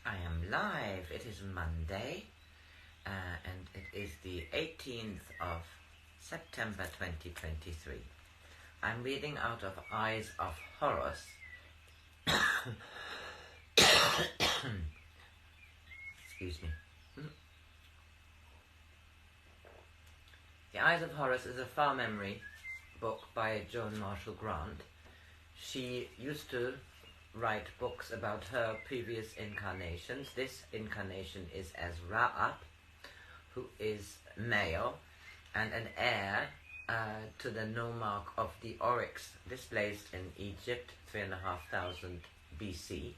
I am live. It is Monday, and it is the 18th of September 2023. I'm reading out of Eyes of Horus. Excuse me. The Eyes of Horus is a far memory book by Joan Marshall Grants. She used to write books about her previous incarnations. This incarnation is as Ra-Up, who is male and an heir to the nomarch of the Oryx, displaced in Egypt, 3,500 BC.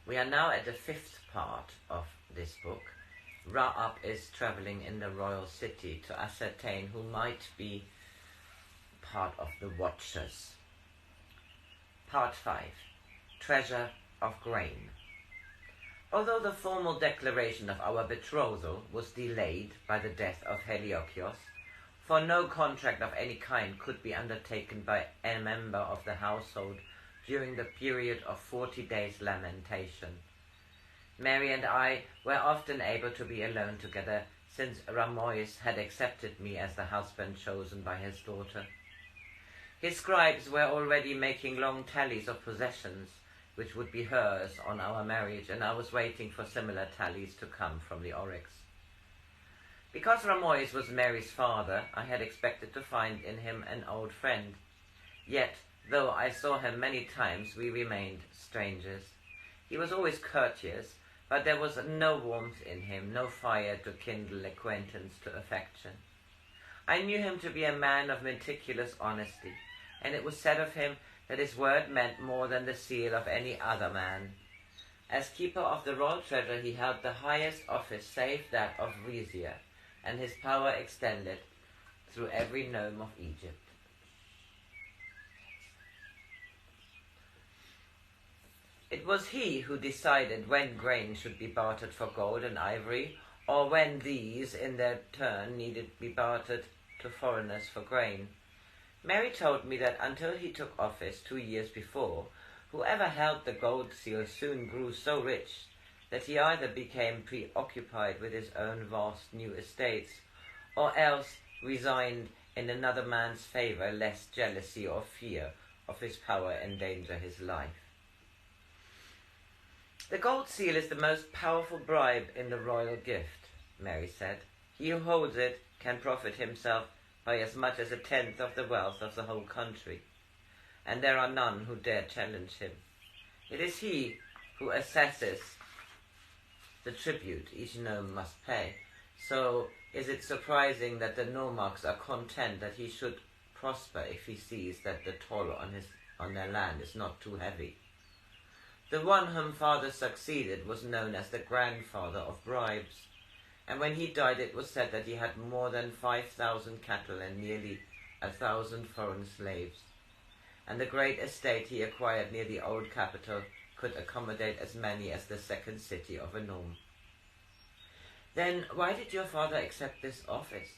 We are now at the fifth part of this book. Ra-Up is traveling in the royal city to ascertain who might be part of the Watchers. Part 5. Treasure of Grain. Although the formal declaration of our betrothal was delayed by the death of Heliokios, for no contract of any kind could be undertaken by a member of the household during the period of 40 days' lamentation. Mary and I were often able to be alone together, since Ramois had accepted me as the husband chosen by his daughter. His scribes were already making long tallies of possessions, which would be hers on our marriage, and I was waiting for similar tallies to come from the Oryx. Because Ramois was Mary's father, I had expected to find in him an old friend. Yet, though I saw him many times, we remained strangers. He was always courteous, but there was no warmth in him, no fire to kindle acquaintance to affection. I knew him to be a man of meticulous honesty, and it was said of him that his word meant more than the seal of any other man. As keeper of the royal treasure, he held the highest office save that of vizier, and his power extended through every nome of Egypt. It was he who decided when grain should be bartered for gold and ivory, or when these, in their turn, needed to be bartered to foreigners for grain. Mary told me that until he took office 2 years before, whoever held the gold seal soon grew so rich that he either became preoccupied with his own vast new estates, or else resigned in another man's favor, lest jealousy or fear of his power endanger his life. The gold seal is the most powerful bribe in the royal gift, Mary said. He who holds it can profit himself by as much as 1/10 of the wealth of the whole country, and there are none who dare challenge him. It is he who assesses the tribute each nome must pay. So is it surprising that the nomarchs are content that he should prosper if he sees that the toll on their land is not too heavy. The one whom father succeeded was known as the grandfather of bribes, and when he died it was said that he had more than 5,000 cattle and nearly 1,000 foreign slaves, and the great estate he acquired near the old capital could accommodate as many as the second city of a nome. Then why did your father accept this office?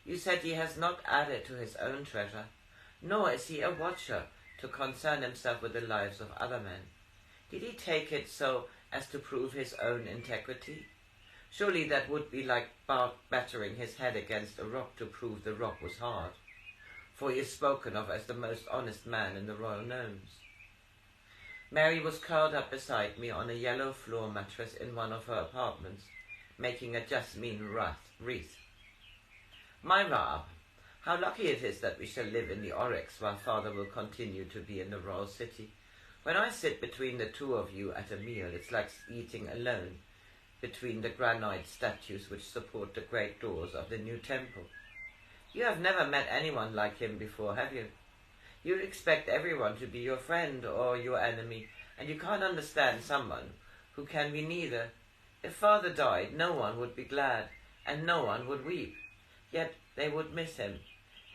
You said he has not added to his own treasure, nor is he a watcher to concern himself with the lives of other men. Did he take it so as to prove his own integrity? Surely that would be like battering his head against a rock to prove the rock was hard, for he is spoken of as the most honest man in the royal nomes. Mary was curled up beside me on a yellow floor mattress in one of her apartments, making a jasmine wreath. My Ra, how lucky it is that we shall live in the Oryx while father will continue to be in the royal city. When I sit between the two of you at a meal, it's like eating alone between the granite statues which support the great doors of the new temple. You have never met anyone like him before, have you? You expect everyone to be your friend or your enemy, and you can't understand someone who can be neither. If father died, no one would be glad, and no one would weep. Yet they would miss him,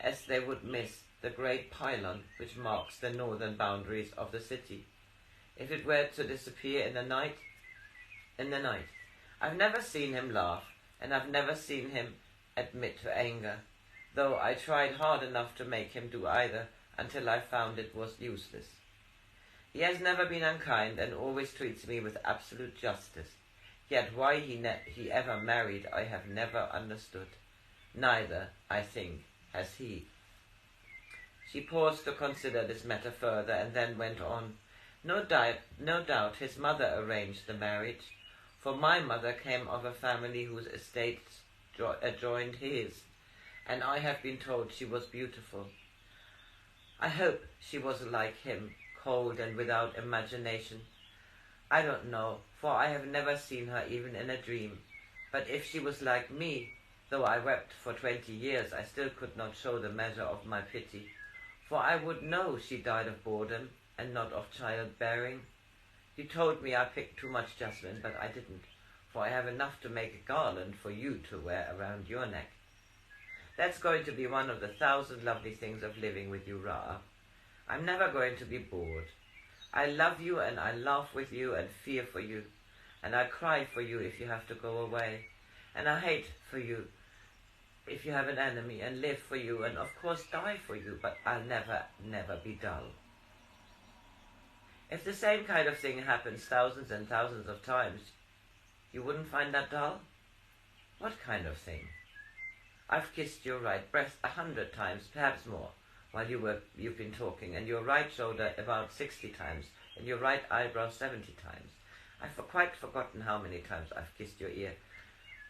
as they would miss the great pylon which marks the northern boundaries of the city. If it were to disappear in the night. I've never seen him laugh, and I've never seen him admit to anger, though I tried hard enough to make him do either until I found it was useless. He has never been unkind and always treats me with absolute justice. Yet why he ever married I have never understood. Neither, I think, has he." She paused to consider this matter further and then went on. No doubt his mother arranged the marriage, for my mother came of a family whose estates adjoined his, and I have been told she was beautiful. I hope she was like him, cold and without imagination. I don't know, for I have never seen her even in a dream, but if she was like me, though I wept for 20 years, I still could not show the measure of my pity, for I would know she died of boredom and not of childbearing. You told me I picked too much jasmine, but I didn't, for I have enough to make a garland for you to wear around your neck. That's going to be one of the 1,000 lovely things of living with you, Ra. I'm never going to be bored. I love you and I laugh with you and fear for you, and I cry for you if you have to go away, and I hate for you if you have an enemy, and live for you and of course die for you, but I'll never, never be dull. If the same kind of thing happens thousands and thousands of times, you wouldn't find that dull? What kind of thing? I've kissed your right breast 100 times, perhaps more, while you've been talking, and your right shoulder about 60 times, and your right eyebrow 70 times. I've quite forgotten how many times I've kissed your ear,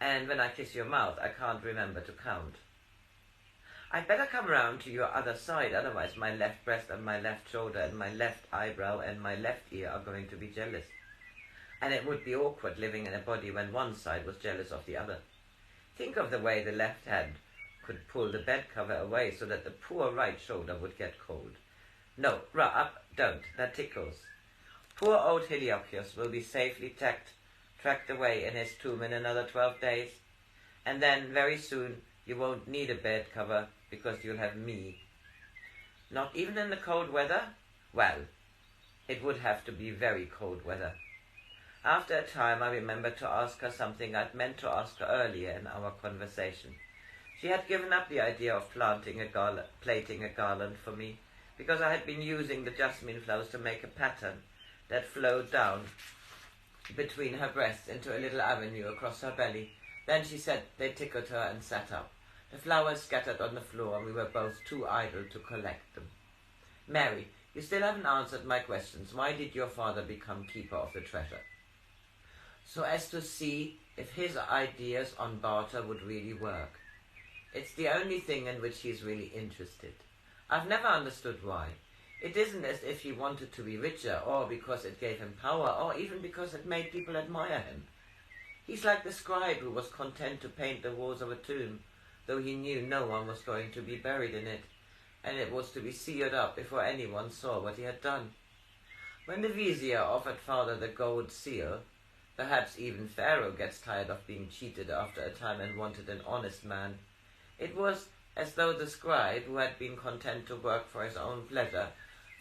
and when I kiss your mouth, I can't remember to count. I'd better come round to your other side, otherwise my left breast and my left shoulder and my left eyebrow and my left ear are going to be jealous. And it would be awkward living in a body when one side was jealous of the other. Think of the way the left hand could pull the bed cover away so that the poor right shoulder would get cold. No, up, don't, that tickles. Poor old Heliopius will be safely tracked away in his tomb in another 12 days, and then very soon you won't need a bed cover because you'll have me. Not even in the cold weather? Well, it would have to be very cold weather. After a time I remembered to ask her something I'd meant to ask her earlier in our conversation. She had given up the idea of plaiting a garland for me, because I had been using the jasmine flowers to make a pattern that flowed down between her breasts into a little avenue across her belly. Then she said they tickled her and sat up. The flowers scattered on the floor, and we were both too idle to collect them. Mary, you still haven't answered my questions. Why did your father become keeper of the treasure? So as to see if his ideas on barter would really work. It's the only thing in which he's really interested. I've never understood why. It isn't as if he wanted to be richer, or because it gave him power, or even because it made people admire him. He's like the scribe who was content to paint the walls of a tomb, though he knew no one was going to be buried in it, and it was to be sealed up before anyone saw what he had done. When the vizier offered father the gold seal, perhaps even Pharaoh gets tired of being cheated after a time and wanted an honest man. It was as though the scribe, who had been content to work for his own pleasure,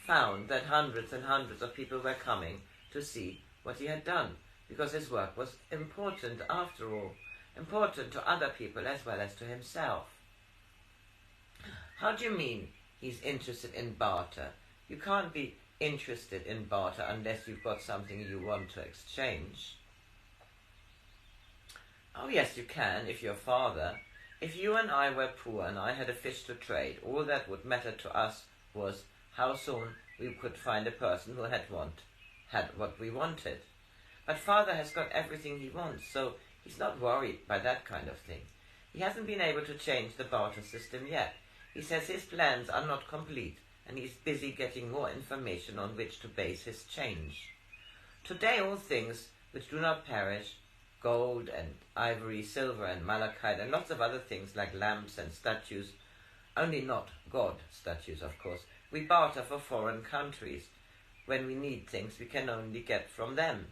found that hundreds and hundreds of people were coming to see what he had done, because his work was important after all, important to other people as well as to himself. How do you mean he's interested in barter? You can't be interested in barter unless you've got something you want to exchange. Oh yes, you can, if you're father. If you and I were poor and I had a fish to trade, all that would matter to us was how soon we could find a person who had what we wanted. But father has got everything he wants, so he's not worried by that kind of thing. He hasn't been able to change the barter system yet. He says his plans are not complete, and he's busy getting more information on which to base his change. Today all things which do not perish, gold and ivory, silver and malachite, and lots of other things like lamps and statues, only not God statues, of course, we barter for foreign countries. When we need things we can only get from them.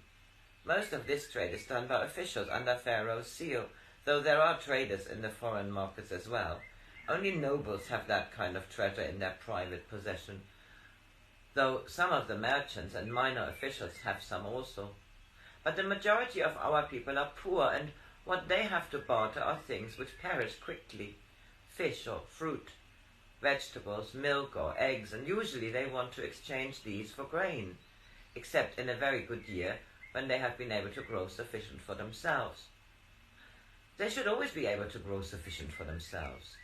Most of this trade is done by officials under Pharaoh's seal, though there are traders in the foreign markets as well. Only nobles have that kind of treasure in their private possession, though some of the merchants and minor officials have some also. But the majority of our people are poor, and what they have to barter are things which perish quickly. Fish or fruit, vegetables, milk or eggs, and usually they want to exchange these for grain. except in a very good year when they have been able to grow sufficient for themselves. They should always be able to grow sufficient for themselves.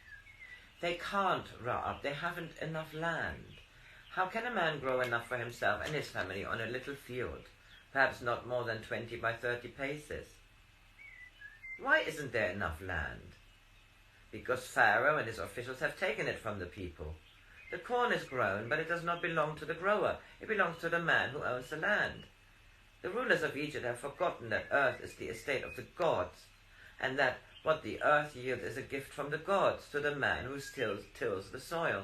They can't, Ra'ab, they haven't enough land. How can a man grow enough for himself and his family on a little field, perhaps not more than 20 by 30 paces? Why isn't there enough land? Because Pharaoh and his officials have taken it from the people. The corn is grown, but it does not belong to the grower. It belongs to the man who owns the land. The rulers of Egypt have forgotten that earth is the estate of the gods, and that what the earth yields is a gift from the gods to the man who tills the soil.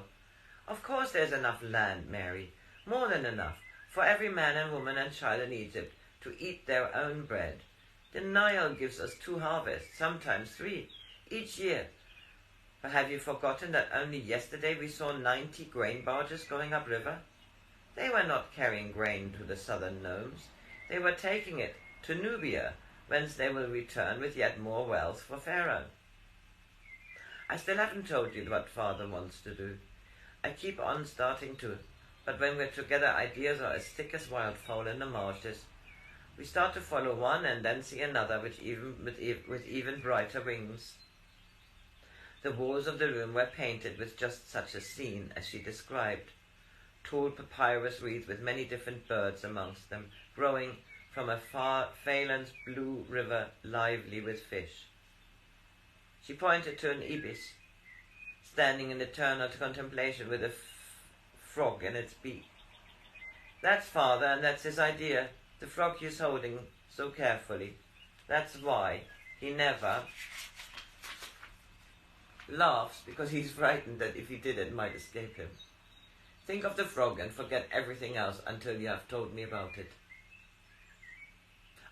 Of course there's enough land, Mary, more than enough, for every man and woman and child in Egypt to eat their own bread. The Nile gives us 2 harvests, sometimes 3, each year. But have you forgotten that only yesterday we saw 90 grain barges going upriver? They were not carrying grain to the southern nomes. They were taking it to Nubia, whence they will return with yet more wealth for Pharaoh. I still haven't told you what Father wants to do. I keep on starting to, but when we're together ideas are as thick as wildfowl in the marshes. We start to follow one and then see another with even brighter wings. The walls of the room were painted with just such a scene as she described. Tall papyrus wreaths with many different birds amongst them, growing from a far Phelan's blue river lively with fish. She pointed to an ibis, standing in eternal contemplation with a frog in its beak. That's Father, and that's his idea, the frog he's holding so carefully. That's why he never laughs, because he's frightened that if he did it might escape him. Think of the frog and forget everything else until you have told me about it.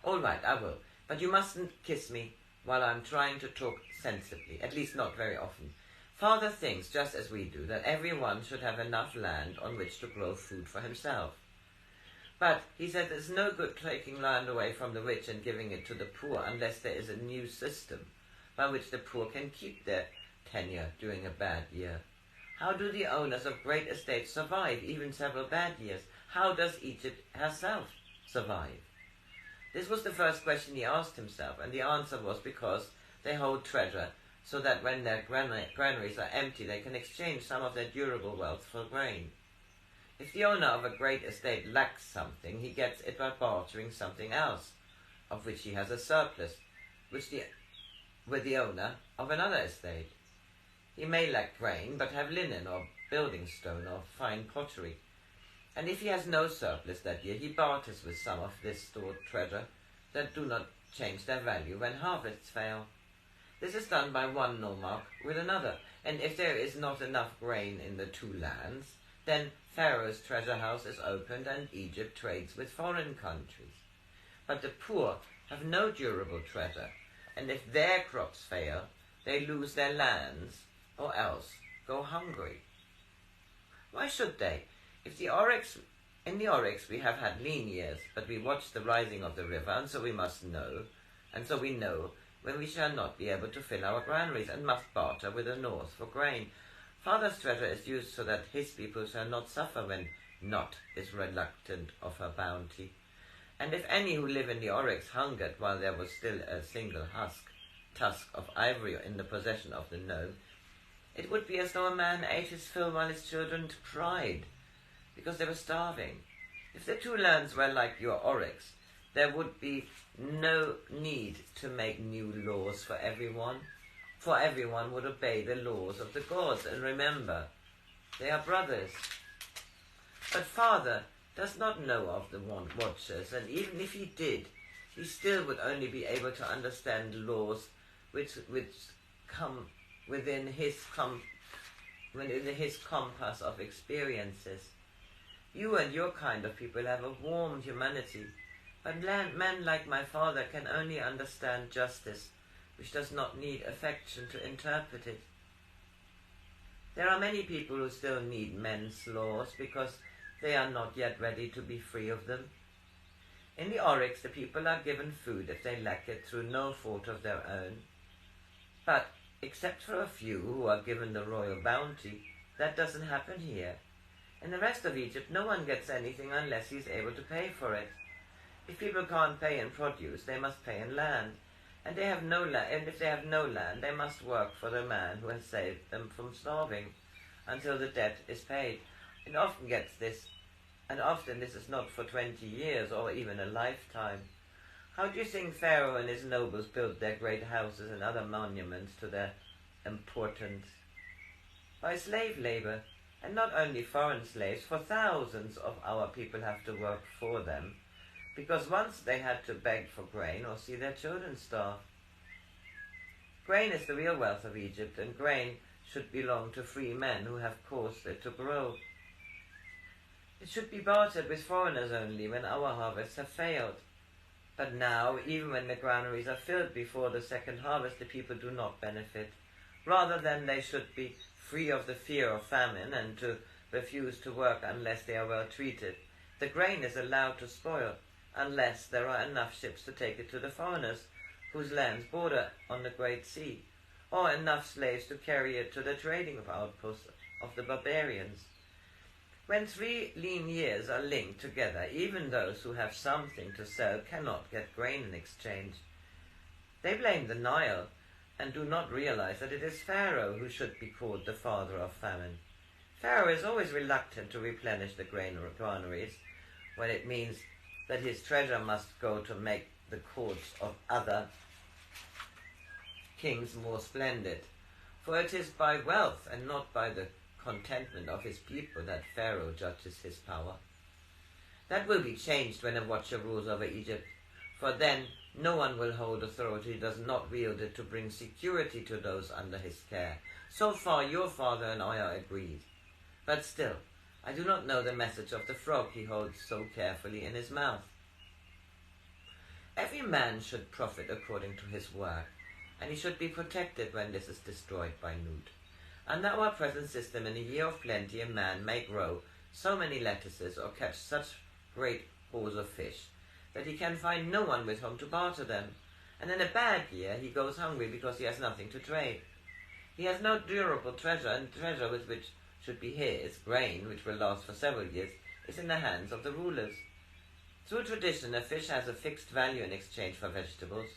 All right, I will, but you mustn't kiss me while I'm trying to talk sensibly, at least not very often. Father thinks, just as we do, that everyone should have enough land on which to grow food for himself. But he said there's no good taking land away from the rich and giving it to the poor unless there is a new system by which the poor can keep their tenure during a bad year. How do the owners of great estates survive even several bad years? How does Egypt herself survive? This was the first question he asked himself, and the answer was because they hold treasure, so that when their granaries are empty they can exchange some of their durable wealth for grain. If the owner of a great estate lacks something, he gets it by bartering something else, of which he has a surplus, with the owner of another estate. He may lack grain, but have linen or building stone or fine pottery. And if he has no surplus that year, he barters with some of this stored treasure that do not change their value when harvests fail. This is done by one nomarch with another, and if there is not enough grain in the 2 lands, then Pharaoh's treasure house is opened and Egypt trades with foreign countries. But the poor have no durable treasure, and if their crops fail, they lose their lands or else go hungry. Why should they? In the oryx we have had lean years, but we watch the rising of the river, and so we know when we shall not be able to fill our granaries and must barter with the north for grain. Father's treasure is used so that his people shall not suffer when Not is reluctant of her bounty. And if any who live in the oryx hungered while there was still a single tusk of ivory in the possession of the gnome, it would be as though a man ate his fill while his children cried, because they were starving. If the 2 lands were like your oryx, there would be no need to make new laws for everyone would obey the laws of the gods, and remember, they are brothers. But Father does not know of the Watchers, and even if he did, he still would only be able to understand laws which come within his compass of experiences. You and your kind of people have a warm humanity, but men like my father can only understand justice, which does not need affection to interpret it. There are many people who still need men's laws because they are not yet ready to be free of them. In the oryx, the people are given food if they lack it through no fault of their own. But, except for a few who are given the royal bounty, that doesn't happen here. In the rest of Egypt, no one gets anything unless he's able to pay for it. If people can't pay in produce, they must pay in land. And they have no land, and if they have no land, they must work for the man who has saved them from starving until the debt is paid. And often this is not for 20 years or even a lifetime. How do you think Pharaoh and his nobles built their great houses and other monuments to their importance? By slave labor, and not only foreign slaves, for thousands of our people have to work for them, because once they had to beg for grain or see their children starve. Grain is the real wealth of Egypt, and grain should belong to free men who have caused it to grow. It should be bartered with foreigners only when our harvests have failed. But now, even when the granaries are filled before the second harvest, the people do not benefit. Rather than they should be free of the fear of famine and to refuse to work unless they are well treated. The grain is allowed to spoil unless there are enough ships to take it to the foreigners whose lands border on the Great Sea, or enough slaves to carry it to the trading outposts of the barbarians. When 3 lean years are linked together, even those who have something to sell cannot get grain in exchange. They blame the Nile and do not realize that it is Pharaoh who should be called the father of famine. Pharaoh is always reluctant to replenish the granaries when it means that his treasure must go to make the courts of other kings more splendid. For it is by wealth and not by the contentment of his people that Pharaoh judges his power. That will be changed when a watcher rules over Egypt, for then no one will hold authority who does not wield it to bring security to those under his care. So far your father and I are agreed. But still, I do not know the message of the frog he holds so carefully in his mouth. Every man should profit according to his work, and he should be protected when this is destroyed by Nut. Under our present system, in a year of plenty, a man may grow so many lettuces or catch such great hauls of fish that he can find no one with whom to barter them, and in a bad year he goes hungry because he has nothing to trade. He has no durable treasure, and treasure which should be his, grain, which will last for several years, is in the hands of the rulers. Through tradition, a fish has a fixed value in exchange for vegetables,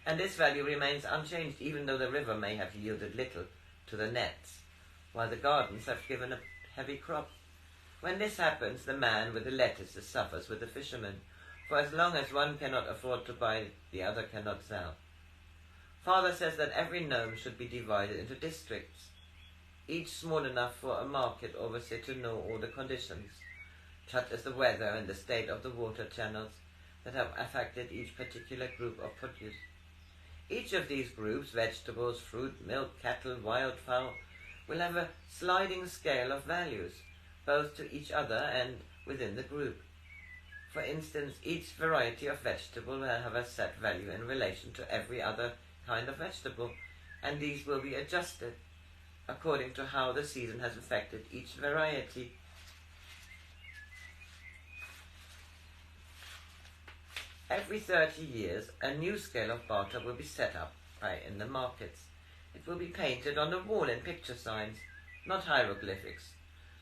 and this value remains unchanged even though the river may have yielded little to the nets, while the gardens have given a heavy crop. When this happens, the man with the lettuces suffers with the fisherman, for as long as one cannot afford to buy, the other cannot sell. Father says that every nome should be divided into districts, each small enough for a market overseer to know all the conditions, such as the weather and the state of the water channels that have affected each particular group of produce. Each of these groups, vegetables, fruit, milk, cattle, wildfowl, will have a sliding scale of values, both to each other and within the group. For instance, each variety of vegetable will have a set value in relation to every other kind of vegetable, and these will be adjusted according to how the season has affected each variety. Every 30 years, a new scale of barter will be set up in the markets. It will be painted on the wall in picture signs, not hieroglyphics,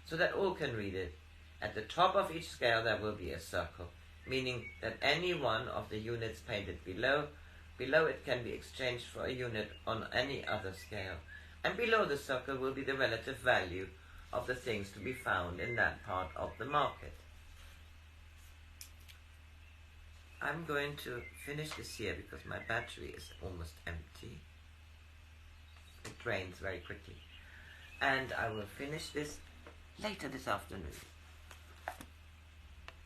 so that all can read it. At the top of each scale there will be a circle, meaning that any one of the units painted below it can be exchanged for a unit on any other scale, and below the circle will be the relative value of the things to be found in that part of the market. I'm going to finish this here because my battery is almost empty. It drains very quickly. And I will finish this later this afternoon.